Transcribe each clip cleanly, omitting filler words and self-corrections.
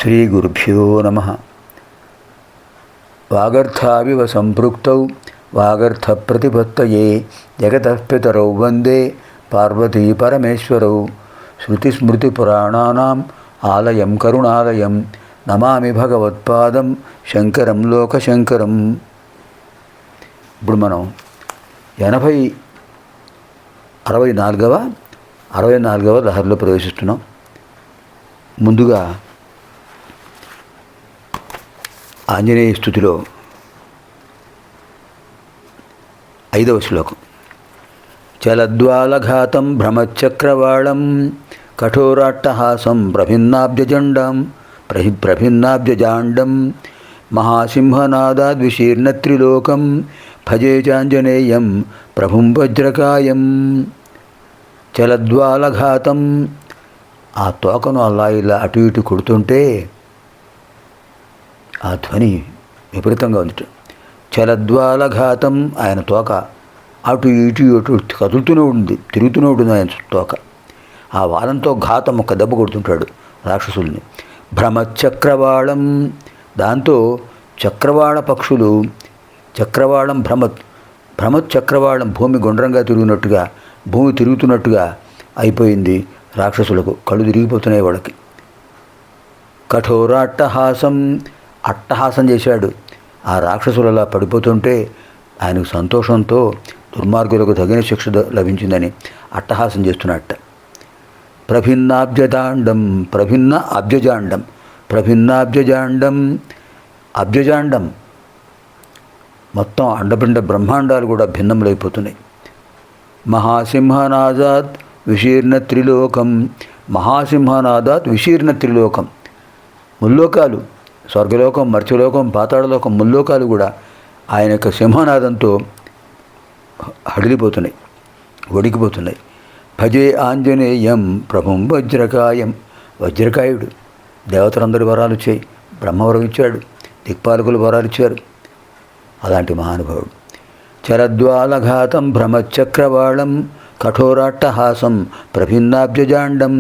శ్రీగురుభ్యో నమః. వాగర్థావివ సంపృక్తౌ వాగర్థప్రతిపత్తయే జగతః పితరౌ వందే పార్వతీ పరమేశ్వరౌ. శృతిస్మృతిపురాణానాం ఆలయం కరుణాలయం నమామి భగవత్పాదం శంకరం లోకశంకరం. ఇప్పుడు మనం 64వ లహరిలో ప్రవేశిస్తున్నాం. ముందుగా ఆంజనేయ స్తుతిలో 5వ శ్లోకం. చలద్వాలఘాతం భ్రమచక్రవాళం కఠోరాట్టహాసం ప్రభిన్నాబ్జజాండం మహాసింహనాదాద్విశీర్ణత్రిలోకం భజే చాంజనేయం ప్రభుం వజ్రకాయం. చలద్వాలఘాతం, ఆ తోకను అలా ఇలా అటు ఇటు కొడుతుంటే ఆ ధ్వని విపరీతంగా ఉంది. చలద్వాలఘాతం, ఆయన తోక అటు ఇటు కదులుతూనే ఉంటుంది, తిరుగుతూనే ఉంటుంది ఆయన తోక. ఆ వాలంతో ఘాతం ఒక దెబ్బ కొడుతుంటాడు రాక్షసుల్ని. భ్రమచక్రవాళం, దాంతో చక్రవాళ పక్షులు, చక్రవాళం భ్రమచక్రవాళం, భూమి గుండ్రంగా తిరుగుతున్నట్టుగా, భూమి తిరుగుతున్నట్టుగా అయిపోయింది రాక్షసులకు. కళ్ళు తిరిగిపోతున్నాయి వాళ్ళకి. కఠోరాట్టహాసం, అట్టహాసం చేశాడు. ఆ రాక్షసులు అలా పడిపోతుంటే ఆయనకు సంతోషంతో దుర్మార్గులకు తగిన శిక్ష లభించిందని అట్టహాసం చేస్తున్నట్ట. ప్రభిన్నాబ్జజాండం, అబ్జజాండం మొత్తం అండపిండ బ్రహ్మాండాలు కూడా భిన్నములైపోతున్నాయి. మహాసింహనాదాత్ విశీర్ణ త్రిలోకం, మహాసింహనాదాత్ విశీర్ణ త్రిలోకం, ముల్లోకాలు, స్వర్గలోకం, మర్త్యలోకం, పాతాళలోకం, ముల్లోకాలు కూడా ఆయన యొక్క సింహనాదంతో హడిలిపోతున్నాయి, వడికిపోతున్నాయి. భజే ఆంజనేయం ప్రభుం వజ్రకాయం, వజ్రకాయుడు దేవతలందరి వరాలు ఇచ్చాయి, బ్రహ్మవరం ఇచ్చాడు, దిక్పాలకులు వరాలు ఇచ్చారు. అలాంటి మహానుభావుడు. చరద్వాలఘాతం భ్రమచక్రవాళం కఠోరాట్టహాసం ప్రభిన్నాబ్జజాండం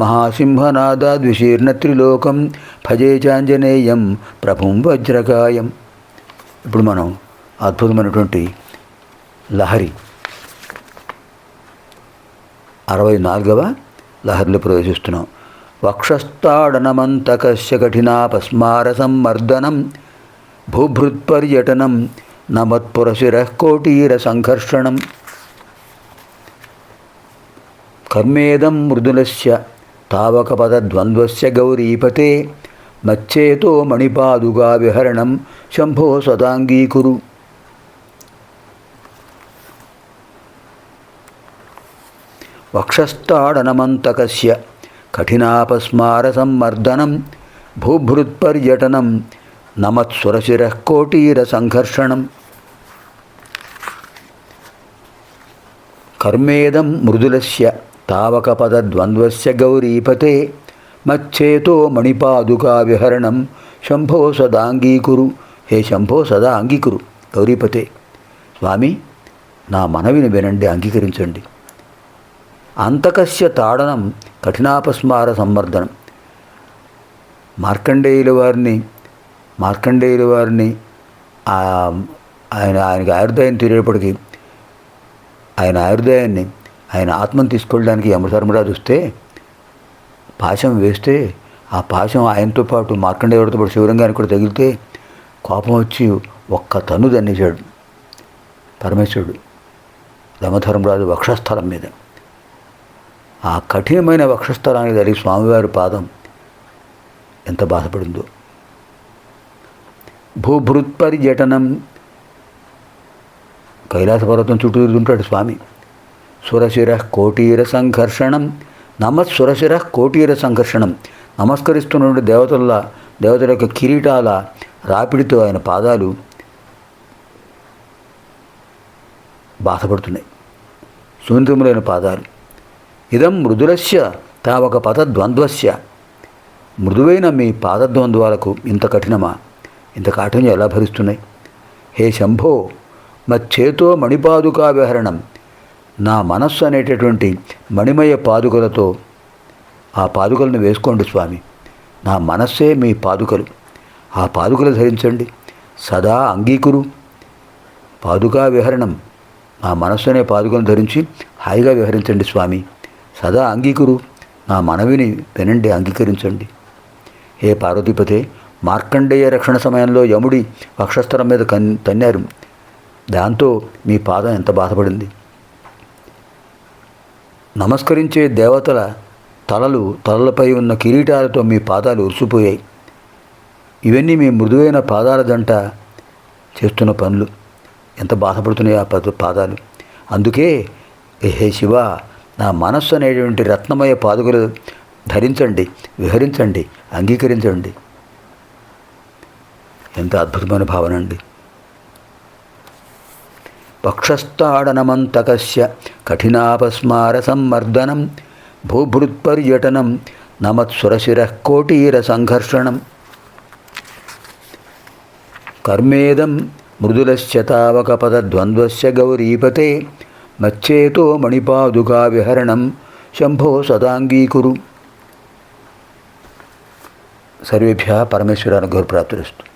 మహాసింహనాదాద్విశీర్ణత్రిలోకం భజే చాంజనేయం ప్రభుం వజ్రకాయం. ఇప్పుడు మనం అద్భుతమైనటువంటి లహరి 64వ లహరిలో ప్రవేశిస్తున్నాం. వక్షస్థాడనమంతకస్య కఠినాపస్మార సంమర్దనం భూభృత్పర్యటనం నమత్పురశిరః కోటీర సంఘర్షణం. కర్మేదం మృదులస్య తావకపదద్వంద్వస్య గౌరీపతే మచ్చేతో మణిపాదుగా విహరణం శంభో సదాంగీకురు. వక్షస్థాడనమంతకస్య కఠినాపస్మార సంమర్దనం భూభృత్పర్యటనం నమత్సురశిరః కోటీర సంఘర్షణం. కర్మేదం మృదులస్య తావకపదద్వంద్వస్య గౌరీపతే మచ్చేతో మణిపాదుకా విహరణం శంభో సదాంగీకురు. హే శంభో సదా అంగీకురు. గౌరీపతే, స్వామి నా మనవిని వినండి, అంగీకరించండి. అంతకస్య తాడనం కఠినాపస్మార సంవర్ధనం. మార్కండేయుల వారిని ఆయనకి ఆయుర్దాయం తీరేపటికి ఆయన ఆయుర్దాయాన్ని, ఆయన ఆత్మను తీసుకెళ్ళడానికి యమధర్మరాజు వస్తే పాశం వేస్తే ఆ పాశం ఆయనతో పాటు మార్కండేయుడితో పాటు శివలింగానికి కూడా తగిలితే కోపం వచ్చి ఒక్క తన్ను దన్నేశాడు పరమేశ్వరుడు యమధర్మరాజు వక్షస్థలం మీద. ఆ కఠినమైన వక్షస్థలానికి తగిలి స్వామివారి పాదం ఎంత బాధపడిందో. భూభృత్పర్యటనం, కైలాస పర్వతం చుట్టూ తిరుగుతుంటాడు స్వామి. సురశిరః కోటీర సంఘర్షణం, నమస్సురశిరః కోటీర సంఘర్షణం. నమస్కరిస్తున్న దేవతల యొక్క కిరీటాల రాపిడితో ఆయన పాదాలు బాధపడుతున్నాయి, సున్నితములైన పాదాలు. ఇదం మృదులస్య తావక పదద్వంద్వస్య, మృదువైన మీ పాదద్వంద్వాలకు ఇంత కఠినమా, ఇంత కాఠిన్యం ఎలా భరిస్తున్నాయి. హే శంభో మచ్చేతో మణిపాదుకా విహరణం, నా మనస్సు అనేటటువంటి మణిమయ పాదుకలతో ఆ పాదుకలను వేసుకోండి స్వామి. నా మనస్సే మీ పాదుకలు. ఆ పాదుకలు ధరించండి. సదా అంగీకురు. పాదుకా విహరణం. నా మనస్సునే పాదుకను ధరించి హాయిగా విహరించండి స్వామి. సదా అంగీకురు. నా మనవిని వినండి, అంగీకరించండి. హే పార్వతీపతే, మార్కండేయ రక్షణ సమయంలో యముడి వక్షస్థలం మీద తన్నారు. దాంతో మీ పాదం ఎంత బాధపడింది. నమస్కరించే దేవతల తలలపై ఉన్న కిరీటాలతో మీ పాదాలు ఉరిసిపోయాయి. ఇవన్నీ మీ మృదువైన పాదాల జంట చేస్తున్న పనులు. ఎంత బాధపడుతున్నాయి ఆ పాదాలు. అందుకే హే శివ, నా మనస్సు అనేటువంటి రత్నమయ పాదుకలు ధరించండి, విహరించండి, అంగీకరించండి. ఎంత అద్భుతమైన భావన అండి. వక్షస్థాడనమంతకస్య కఠినాపస్మార సంమర్దనం భూభృత్పర్యటనం నమత్సురశిరః కోటీర సంఘర్షణం కర్మేదం మృదులశ్చతావకపదద్వంద్వస్య గౌరీపతే మచ్చేతో మణిపాదుకా విహరణం శంభో సదాంగీకురు. సర్వేభ్యः పరమేశ్వర అనుగ్రహప్రాప్తిరస్తు.